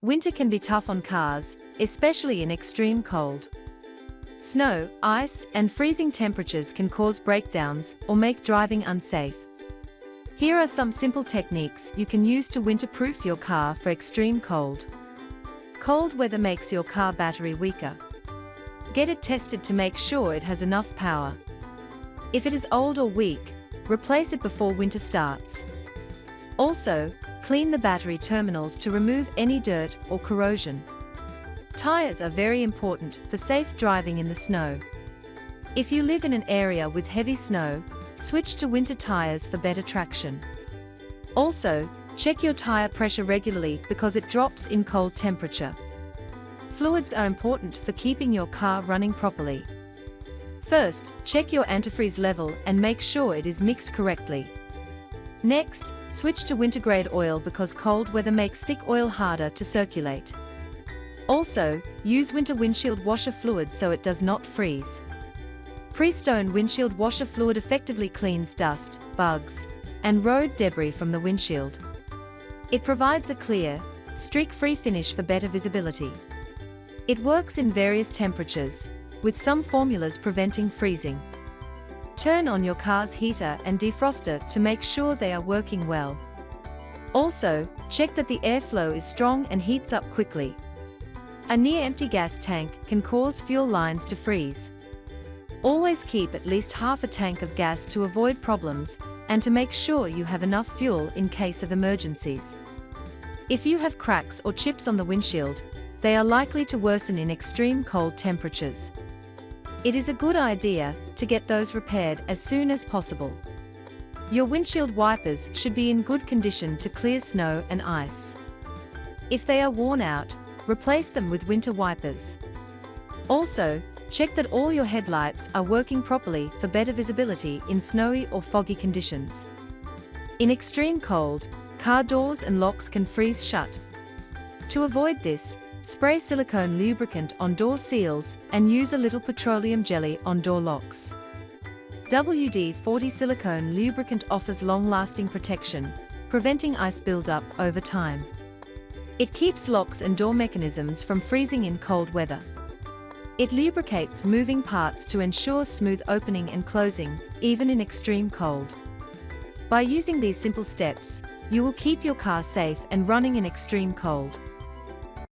Winter can be tough on cars, especially in extreme cold. Snow, ice, and freezing temperatures can cause breakdowns or make driving unsafe. Here are some simple techniques you can use to winter-proof your car for extreme cold. Cold weather makes your car battery weaker. Get it tested to make sure it has enough power. If it is old or weak, replace it before winter starts. Also, clean the battery terminals to remove any dirt or corrosion. Tires are very important for safe driving in the snow. If you live in an area with heavy snow, switch to winter tires for better traction. Also, check your tire pressure regularly because it drops in cold temperature. Fluids are important for keeping your car running properly. First, check your antifreeze level and make sure it is mixed correctly. Next, switch to winter-grade oil because cold weather makes thick oil harder to circulate. Also, use winter windshield washer fluid so it does not freeze. Pre-stone windshield washer fluid effectively cleans dust, bugs, and road debris from the windshield. It provides a clear, streak-free finish for better visibility. It works in various temperatures, with some formulas preventing freezing. Turn on your car's heater and defroster to make sure they are working well. Also, check that the airflow is strong and heats up quickly. A near-empty gas tank can cause fuel lines to freeze. Always keep at least half a tank of gas to avoid problems and to make sure you have enough fuel in case of emergencies. If you have cracks or chips on the windshield, they are likely to worsen in extreme cold temperatures. It is a good idea to get those repaired as soon as possible. Your windshield wipers should be in good condition to clear snow and ice. If they are worn out, replace them with winter wipers. Also, check that all your headlights are working properly for better visibility in snowy or foggy conditions. In extreme cold, car doors and locks can freeze shut. To avoid this, spray silicone lubricant on door seals and use a little petroleum jelly on door locks. WD-40 silicone lubricant offers long-lasting protection, preventing ice buildup over time. It keeps locks and door mechanisms from freezing in cold weather. It lubricates moving parts to ensure smooth opening and closing, even in extreme cold. By using these simple steps, you will keep your car safe and running in extreme cold.